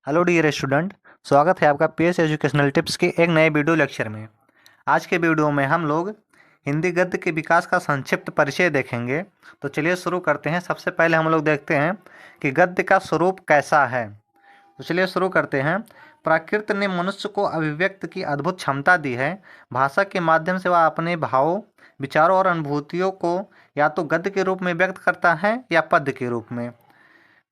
Hello dear student. स्वागत है आपका पीएस एजुकेशनल टिप्स के एक नए वीडियो लेक्चर में। आज के वीडियो में हम लोग हिंदी गद्य के विकास का संक्षिप्त परिचय देखेंगे। तो चलिए शुरू करते हैं। सबसे पहले हम लोग देखते हैं कि गद्य का स्वरूप कैसा है। तो चलिए शुरू करते हैं। प्राकृत ने मनुष्य को अभिव्यक्त की अद्भुत क्षमता दी है। भाषा के माध्यम से वह अपने भावों, विचारों और अनुभूतियों को या तो गद्य के रूप में व्यक्त करता है या पद्य के रूप में।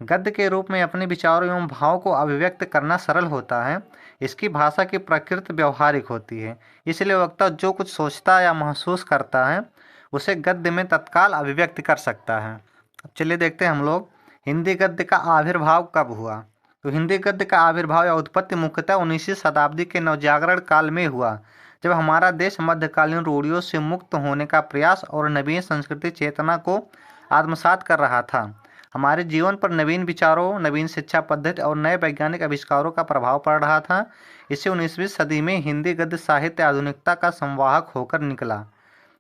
गद्य के रूप में अपने विचारों एवं भावों को अभिव्यक्त करना सरल होता है। इसकी भाषा की प्रकृति व्यवहारिक होती है, इसलिए वक्ता जो कुछ सोचता या महसूस करता है उसे गद्य में तत्काल अभिव्यक्त कर सकता है। अब चलिए देखते हैं हम लोग हिंदी गद्य का आविर्भाव कब हुआ। तो हिंदी गद्य का आविर्भाव या उत्पत्ति मुख्यतः 19वीं शताब्दी के नवजागरण काल में हुआ, जब हमारा देश मध्यकालीन रूढ़ियों से मुक्त होने का प्रयास और नवीन संस्कृति चेतना को आत्मसात कर रहा था। हमारे जीवन पर नवीन विचारों, नवीन शिक्षा पद्धति और नए वैज्ञानिक आविष्कारों का प्रभाव पड़ रहा था। इसे 19वीं सदी में हिंदी गद्य साहित्य आधुनिकता का संवाहक होकर निकला।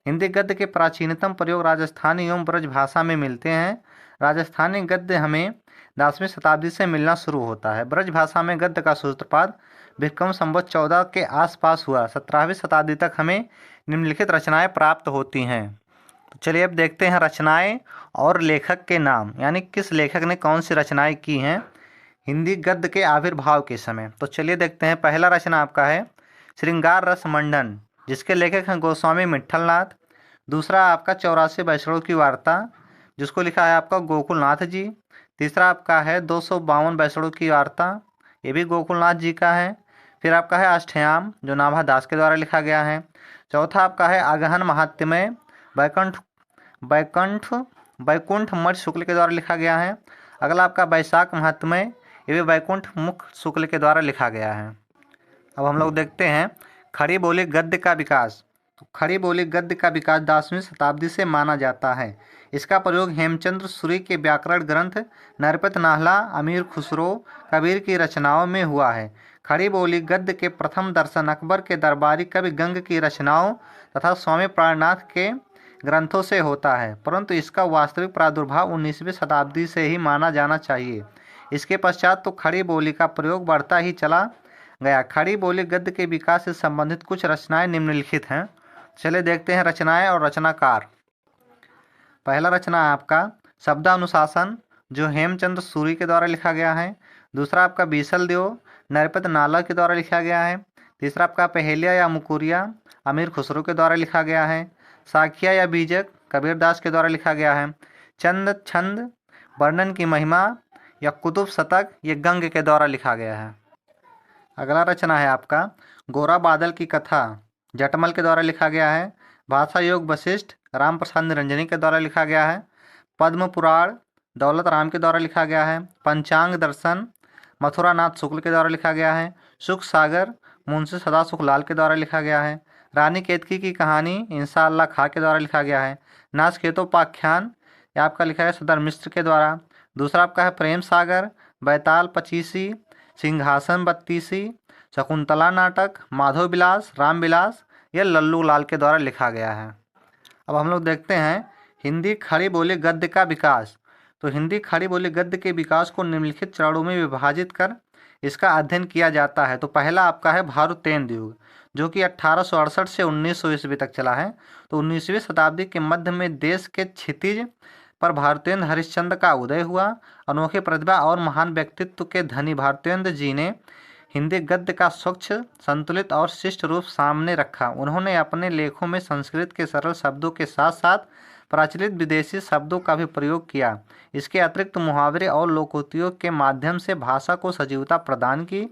हिंदी गद्य के प्राचीनतम प्रयोग राजस्थानी एवं ब्रज भाषा में मिलते हैं। राजस्थानी गद्य हमें 10वीं शताब्दी से मिलना शुरू होता है। ब्रज भाषा में गद्य का सूत्रपात विक्रम संवत 14 के आसपास हुआ। 17वीं शताब्दी तक हमें निम्नलिखित रचनाएं प्राप्त होती हैं। तो चलिए अब देखते हैं रचनाएं और लेखक के नाम, यानी किस लेखक ने कौन सी रचनाएं की हैं हिंदी गद्य के आविर्भाव के समय। तो चलिए देखते हैं। पहला रचना आपका है श्रृंगार रस मंडन, जिसके लेखक हैं गोस्वामी मिट्ठलनाथ। दूसरा आपका 84 बैसड़ों की वार्ता, जिसको लिखा है आपका गोकुलनाथ जी। तीसरा आपका है 252 बैसड़ों की वार्ता, ये भी गोकुलनाथ जी का है। फिर आपका है अष्टयाम, जो नाभा दास के द्वारा लिखा गया है। चौथा आपका है अगहन महात्म्य, बैकुंठ बैकुंठ बैकुंठ मठ शुक्ल के द्वारा लिखा गया है। अगला आपका वैशाख महात्म्य, ये भी बैकुंठ मुख शुक्ल के द्वारा लिखा गया है। अब हम लोग देखते हैं खड़ी बोली गद्य का विकास। तो खड़ी बोली गद्य का विकास 10वीं शताब्दी से माना जाता है। इसका प्रयोग हेमचंद्र सूरी के व्याकरण ग्रंथ, नरपत नाहला, अमीर खुसरो, कबीर की रचनाओं में हुआ है। खड़ी बोली गद्य के प्रथम दर्शन अकबर के दरबारी कवि गंग की रचनाओं तथा स्वामी प्राणनाथ के ग्रंथों से होता है, परंतु इसका वास्तविक प्रादुर्भाव 19वीं शताब्दी से ही माना जाना चाहिए। इसके पश्चात तो खड़ी बोली का प्रयोग बढ़ता ही चला गया। खड़ी बोली गद्य के विकास से संबंधित कुछ रचनाएं निम्नलिखित हैं। चलिए देखते हैं रचनाएं और रचनाकार। पहला रचना है आपका शब्दानुशासन, जो हेमचंद्र सूरी के द्वारा लिखा गया है। दूसरा आपका बीसल देव, नरपत नाला के द्वारा लिखा गया है। तीसरा आपका पहेलिया या मुकुरिया, अमीर खुसरो के द्वारा लिखा गया है। साखिया या बीजक, कबीरदास के द्वारा लिखा गया है। चंद छंद, वर्णन की महिमा या कुतुब शतक, ये गंग के द्वारा लिखा गया है। अगला रचना है आपका गोरा बादल की कथा, जटमल के द्वारा लिखा गया है। भाषा योग वशिष्ठ, राम प्रसाद निरंजनी के द्वारा लिखा गया है। पद्म पुराण, दौलत राम के द्वारा लिखा गया है। पंचांग दर्शन, मथुरा नाथ शुक्ल के द्वारा लिखा गया है। सुख सागर, मुंशी सदा सुख लाल के द्वारा लिखा गया है। रानी केतकी की कहानी, इंसा अल्लाह खां के द्वारा लिखा गया है। नाच केतोपाख्यान, ये आपका लिखा है सदर मिश्र के द्वारा। दूसरा आपका है प्रेम सागर, बैताल पचीसी, सिंहासन बत्तीसी, शकुंतला नाटक, माधव विलास, राम विलास, यह लल्लू लाल के द्वारा लिखा गया है। अब हम लोग देखते हैं हिंदी खड़ी बोली गद्य का विकास। तो हिंदी खड़ी बोली गद्य के विकास को निम्नलिखित चरणों में विभाजित कर इसका अध्ययन किया जाता है। तो पहला आपका है भारुतेंद्र युग, जो कि 1868 से 1900 ईस्वी तक चला है। तो 19वीं शताब्दी के मध्य में देश के क्षितिज पर भारतेंद्र हरिश्चंद्र का उदय हुआ। अनोखी प्रतिभा और महान व्यक्तित्व के धनी भारतेंद्र जी ने हिंदी गद्य का स्वच्छ, संतुलित और शिष्ट रूप सामने रखा। उन्होंने अपने लेखों में संस्कृत के सरल शब्दों के साथ साथ प्रचलित विदेशी शब्दों का भी प्रयोग किया। इसके अतिरिक्त मुहावरे और लोकोक्तियों के माध्यम से भाषा को सजीवता प्रदान की।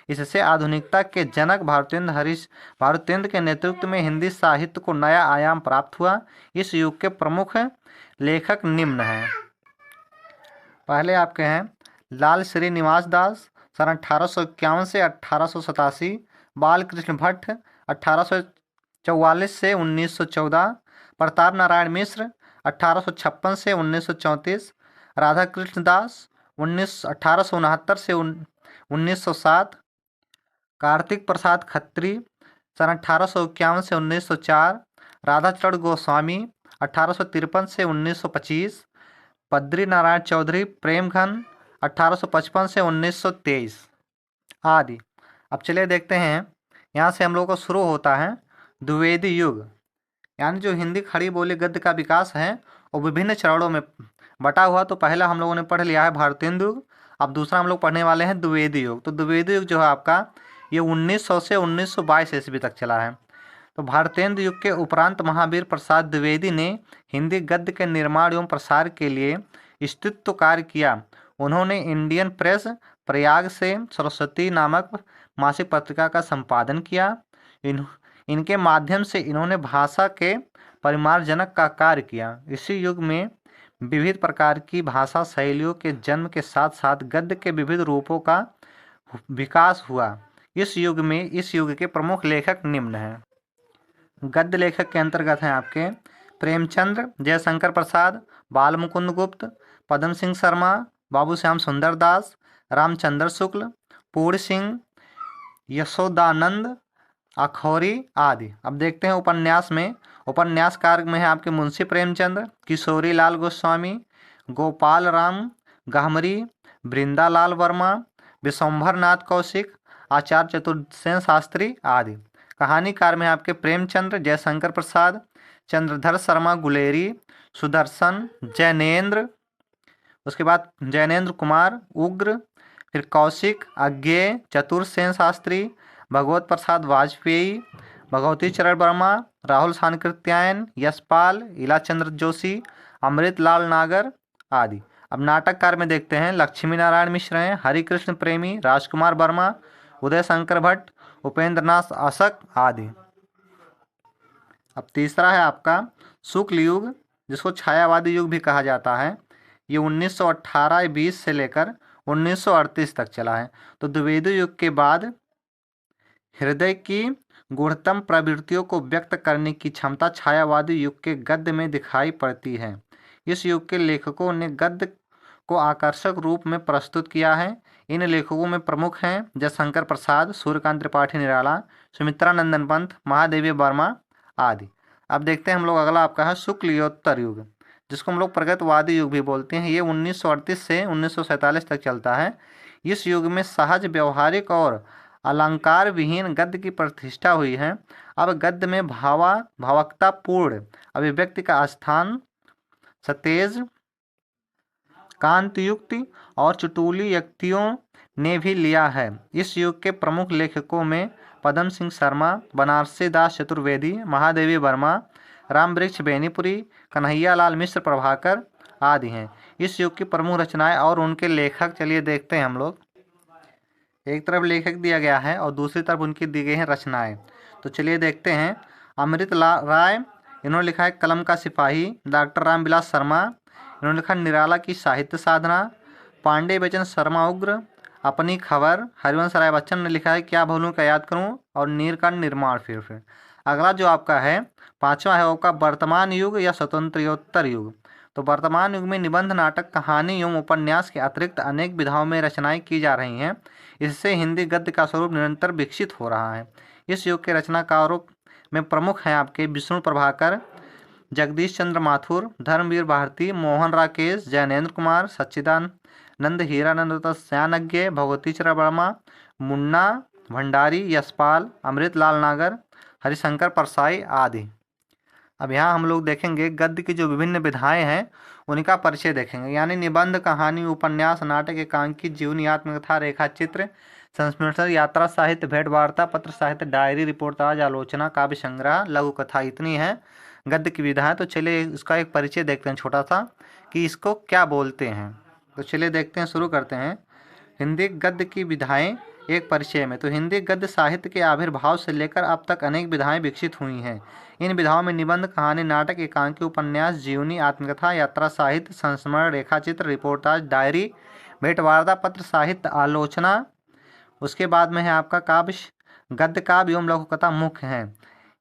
इससे आधुनिकता के जनक भारतेंद्र के नेतृत्व में हिंदी साहित्य को नया आयाम प्राप्त हुआ। इस युग के प्रमुख लेखक निम्न हैं। पहले आपके हैं लाल श्रीनिवास दास, सन 1851 से 1887। बालकृष्ण भट्ट, 1844 से 1914। प्रताप नारायण मिश्र, 1856 से 1934। राधा कृष्ण दास, 1869 से 1907। कार्तिक प्रसाद खत्री, सन 1851 से 1904। राधाचरण गोस्वामी, 1853 से 1925। बद्री नारायण चौधरी प्रेमघन, 1855 से 1923। आदि। अब चलिए देखते हैं, यहाँ से हम लोग को शुरू होता है द्विवेदी युग, यानी जो हिंदी खड़ी बोली गद्य का विकास है वो विभिन्न चरणों में बटा हुआ। तो पहला हम लोगों ने पढ़ लिया है भारतेंदु युग, अब दूसरा हम लोग पढ़ने वाले हैं द्विवेदी युग। तो द्विवेदी युग जो है आपका ये 1900 से 1922 ईस्वी तक चला है। तो भारतेंदु युग के उपरांत महावीर प्रसाद द्विवेदी ने हिंदी गद्य के निर्माण एवं प्रसार के लिए स्तुत्व कार्य किया। उन्होंने इंडियन प्रेस प्रयाग से सरस्वती नामक मासिक पत्रिका का संपादन किया। इनके माध्यम से इन्होंने भाषा के परिमार्जनक का कार्य किया। इसी युग में विविध प्रकार की भाषा शैलियों के जन्म के साथ साथ गद्य के विविध रूपों का विकास हुआ। इस युग के प्रमुख लेखक निम्न हैं। गद्य लेखक के अंतर्गत हैं आपके प्रेमचंद्र, जयशंकर प्रसाद, बाल मुकुंद गुप्त, पदम सिंह शर्मा, बाबू श्याम सुंदर दास, रामचंद्र शुक्ल, पूर्ण सिंह, यशोदानंद अखौरी आदि। अब देखते हैं उपन्यास में। उपन्यासकार में है आपके मुंशी प्रेमचंद, किशोरी लाल गोस्वामी, गोपाल राम गहमरी, वृंदालाल वर्मा, विशंभर नाथ कौशिक, आचार्य चतुर्सेन शास्त्री आदि। कहानीकार में आपके प्रेमचंद्र, जयशंकर प्रसाद, चंद्रधर शर्मा गुलेरी, सुदर्शन, जैनेन्द्र, उसके बाद जैनेन्द्र कुमार उग्र, फिर कौशिक, अज्ञेय, चतुर्सेन शास्त्री, भगवत प्रसाद वाजपेयी, भगवती चरण वर्मा, राहुल सानकृत्यायन, यशपाल, इलाचंद्र जोशी, अमृत लाल नागर आदि। अब नाटककार में देखते हैं लक्ष्मी नारायण मिश्र हैं, हरिकृष्ण प्रेमी, राजकुमार वर्मा, उदय शंकर भट्ट, उपेंद्र नाथ अशक आदि। अब तीसरा है आपका शुक्ल युग, जिसको छायावादी युग भी कहा जाता है। ये 1918-20 से लेकर 1938 तक चला है। तो द्विवेदी युग के बाद हृदय की गूढ़तम प्रवृत्तियों को व्यक्त करने की क्षमता छायावादी युग के गद्य में दिखाई पड़ती है। इस युग के लेखकों ने गद्य को आकर्षक रूप में प्रस्तुत किया है। इन लेखकों में प्रमुख हैं जयशंकर प्रसाद, सूर्यकांत त्रिपाठी निराला, सुमित्रा नंदन पंत, महादेवी वर्मा आदि। अब देखते हैं हम लोग अगला आपका है शुक्लयोत्तर युग, जिसको हम लोग प्रगतवादी युग भी बोलते हैं। ये 1938 से 1947 तक चलता है। इस युग में सहज, व्यवहारिक और अलंकार विहीन गद्य की प्रतिष्ठा हुई है। अब गद्य में भावकतापूर्ण अभिव्यक्ति का स्थान सतेज, कांतयुक्त और चुटुली युक्तियों ने भी लिया है। इस युग के प्रमुख लेखकों में पदम सिंह शर्मा, बनारसी दास चतुर्वेदी, महादेवी वर्मा, रामवृक्ष बेनीपुरी, कन्हैया लाल मिश्र प्रभाकर आदि हैं। इस युग की प्रमुख रचनाएं और उनके लेखक चलिए देखते हैं हम लोग। एक तरफ लेखक दिया गया है और दूसरी तरफ उनकी दी गई हैं रचनाएं। तो चलिए देखते हैं। अमृत राय, इन्होंने लिखा है कलम का सिपाही। डॉक्टर रामविलास शर्मा, इन्होंने लिखा निराला की साहित्य साधना। पांडे बचन शर्मा उग्र, अपनी खबर। हरिवंश राय बच्चन ने लिखा है क्या भूलूं क्या याद करूं और नीर का निर्माण। फिर अगला जो आपका है पांचवा है आपका वर्तमान युग या स्वतंत्रोत्तर युग। तो वर्तमान युग में निबंध, नाटक, कहानी एवं उपन्यास के अतिरिक्त अनेक विधाओं में रचनाएं की जा रही हैं। इससे हिंदी गद्य का स्वरूप निरंतर विकसित हो रहा है। इस युग के रचनाकारों में प्रमुख हैं आपके विष्णु प्रभाकर, जगदीश चंद्र माथुर, धर्मवीर भारती, मोहन राकेश, जैनेन्द्र कुमार, सच्चिदानंद हीरानंद सयानज्ञ, भगवती चरण वर्मा, मुन्ना भंडारी, यशपाल, अमृत लाल नागर, हरिशंकर परसाई आदि। अब यहाँ हम लोग देखेंगे गद्य की जो विभिन्न विधाएं हैं उनका परिचय देखेंगे, यानी निबंध, कहानी, उपन्यास, नाटक, एकांकी, जीवनी, आत्मकथा, रेखा चित्र, संस्मरण, यात्रा साहित्य, भेंट वार्ता, पत्र साहित्य, डायरी, रिपोर्टाज, आलोचना, काव्य संग्रह, लघु कथा, इतनी है गद्य की विधाएं। तो चलिए इसका एक परिचय देखते हैं छोटा सा कि इसको क्या बोलते हैं। तो चलिए देखते हैं, शुरू करते हैं। हिंदी गद्य की विधाएं एक परिचय में। तो हिंदी गद्य साहित्य के आविर्भाव से लेकर अब तक अनेक विधाएं विकसित हुई हैं। इन विधाओं में निबंध, कहानी, नाटक, एकांकी, उपन्यास, जीवनी, आत्मकथा, यात्रा साहित्य, संस्मरण, रेखाचित्र, रिपोर्टाज, डायरी, भेंटवार्ता, पत्र साहित्य, आलोचना, उसके बाद में है आपका काव्य, गद्य काव्य एवं लघु कथा मुख्य हैं।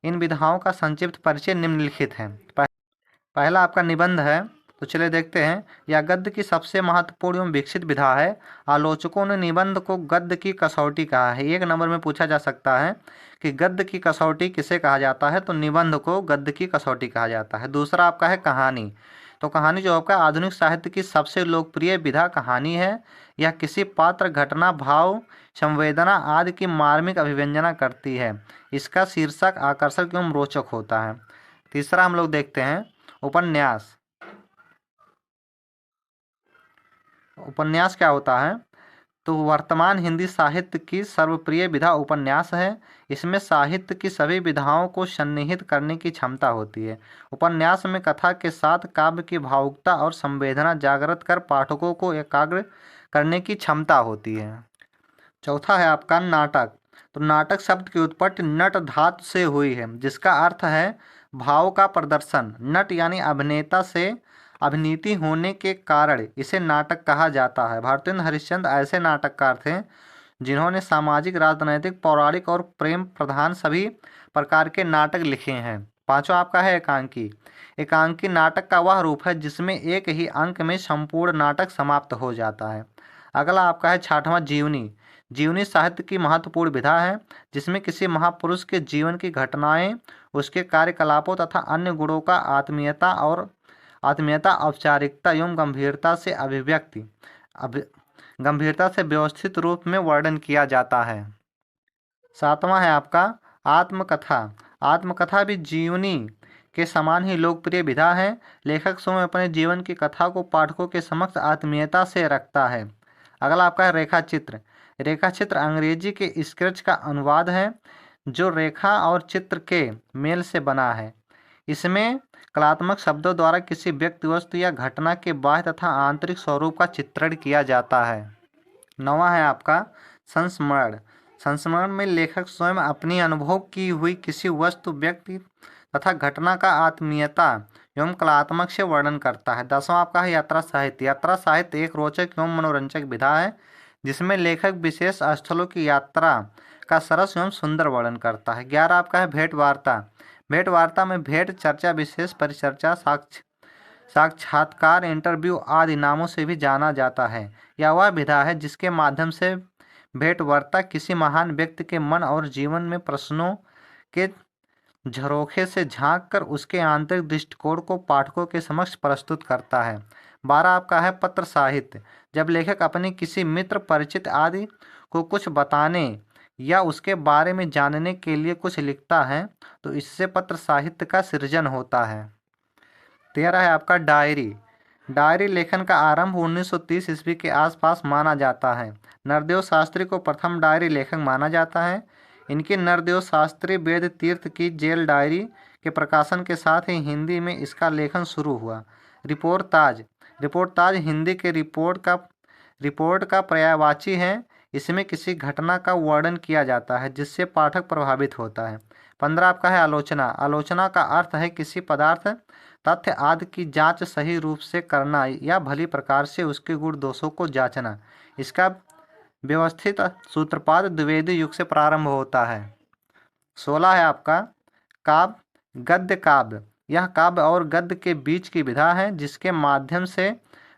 इन विधाओं का संक्षिप्त परिचय निम्नलिखित है। पहला आपका निबंध है। तो चलिए देखते हैं। यह गद्य की सबसे महत्वपूर्ण एवं विकसित विधा है। आलोचकों ने निबंध को गद्य की कसौटी कहा है। एक नंबर में पूछा जा सकता है कि गद्य की कसौटी किसे कहा जाता है, तो निबंध को गद्य की कसौटी कहा जाता है। दूसरा आपका है कहानी। तो कहानी जो आपका आधुनिक साहित्य की सबसे लोकप्रिय विधा कहानी है। यह किसी पात्र, घटना, भाव संवेदना आदि की मार्मिक अभिव्यंजना करती है। इसका शीर्षक आकर्षक एवं रोचक होता है। तीसरा हम लोग देखते हैं उपन्यास। उपन्यास क्या होता है? तो वर्तमान हिंदी साहित्य की सर्वप्रिय विधा उपन्यास है। इसमें साहित्य की सभी विधाओं को सन्निहित करने की क्षमता होती है। उपन्यास में कथा के साथ काव्य की भावुकता और संवेदना जागृत कर पाठकों को एकाग्र करने की क्षमता होती है। चौथा है आपका नाटक। तो नाटक शब्द की उत्पत्ति नट धातु से हुई है, जिसका अर्थ है भाव का प्रदर्शन। नट यानी अभिनेता से अभिनीति होने के कारण इसे नाटक कहा जाता है। भारतेंद्र हरिश्चंद्र ऐसे नाटककार थे जिन्होंने सामाजिक, राजनैतिक, पौराणिक और प्रेम प्रधान सभी प्रकार के नाटक लिखे हैं। पांचवा आपका है एकांकी। एकांकी नाटक का वह रूप है जिसमें एक ही अंक में संपूर्ण नाटक समाप्त हो जाता है। अगला आपका है छठवां जीवनी। जीवनी साहित्य की महत्वपूर्ण विधा है जिसमें किसी महापुरुष के जीवन की घटनाएं, उसके कार्यकलापों तथा अन्य गुणों का आत्मीयता, औपचारिकता एवं गंभीरता से व्यवस्थित रूप में वर्णन किया जाता है। सातवां है आपका आत्मकथा। आत्मकथा भी जीवनी के समान ही लोकप्रिय विधा है। लेखक स्वयं अपने जीवन की कथा को पाठकों के समक्ष आत्मीयता से रखता है। अगला आपका है रेखाचित्र। रेखाचित्र अंग्रेजी के स्केच का अनुवाद है जो रेखा और चित्र के मेल से बना है। इसमें कलात्मक शब्दों द्वारा किसी व्यक्ति, वस्तु या घटना के बाह्य तथा आंतरिक स्वरूप का चित्रण किया जाता है। नौवां है आपका संस्मरण। संस्मरण में लेखक स्वयं अपनी अनुभव की हुई किसी वस्तु, व्यक्ति तथा घटना का आत्मीयता एवं कलात्मक से वर्णन करता है। 10वां आपका है यात्रा साहित्य। यात्रा साहित्य एक रोचक एवं मनोरंजक विधा है जिसमें लेखक विशेष स्थलों की यात्रा का सरस एवं सुंदर वर्णन करता है। 11 आपका है भेंट वार्ता। भेंट वार्ता में भेंट, चर्चा, विशेष परिचर्चा, साक्षात्कार, इंटरव्यू आदि नामों से भी जाना जाता है। यह वह विधा है जिसके माध्यम से भेंट वार्ता किसी महान व्यक्ति के मन और जीवन में प्रश्नों के झरोखे से झांक कर उसके आंतरिक दृष्टिकोण को पाठकों के समक्ष प्रस्तुत करता है। 12 आपका है पत्र साहित्य। जब लेखक अपने किसी मित्र, परिचित आदि को कुछ बताने या उसके बारे में जानने के लिए कुछ लिखता है तो इससे पत्र साहित्य का सृजन होता है। 13 है आपका डायरी। डायरी लेखन का आरंभ 1930 ईस्वी के आसपास माना जाता है। नरदेव शास्त्री को प्रथम डायरी लेखक माना जाता है। इनकी नरदेव शास्त्री वेद तीर्थ की जेल डायरी के प्रकाशन के साथ ही हिंदी में इसका लेखन शुरू हुआ। रिपोर्टाज। रिपोर्टाज हिंदी के रिपोर्ट का पर्यायवाची है। इसमें किसी घटना का वर्णन किया जाता है जिससे पाठक प्रभावित होता है। 15 आपका है आलोचना। आलोचना का अर्थ है किसी पदार्थ, तथ्य आदि की जांच सही रूप से करना या भली प्रकार से उसके गुण दोषों को जांचना। इसका व्यवस्थित सूत्रपात द्विवेदी युग से प्रारंभ होता है। 16 है आपका काव्य, गद्य काव्य। यह काव्य और गद्य के बीच की विधा है जिसके माध्यम से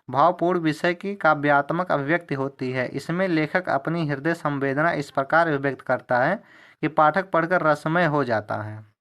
भावपूर्ण विषय की काव्यात्मक अभिव्यक्ति होती है। इसमें लेखक अपनी हृदय संवेदना इस प्रकार अभिव्यक्त करता है कि पाठक पढ़कर रसमय हो जाता है।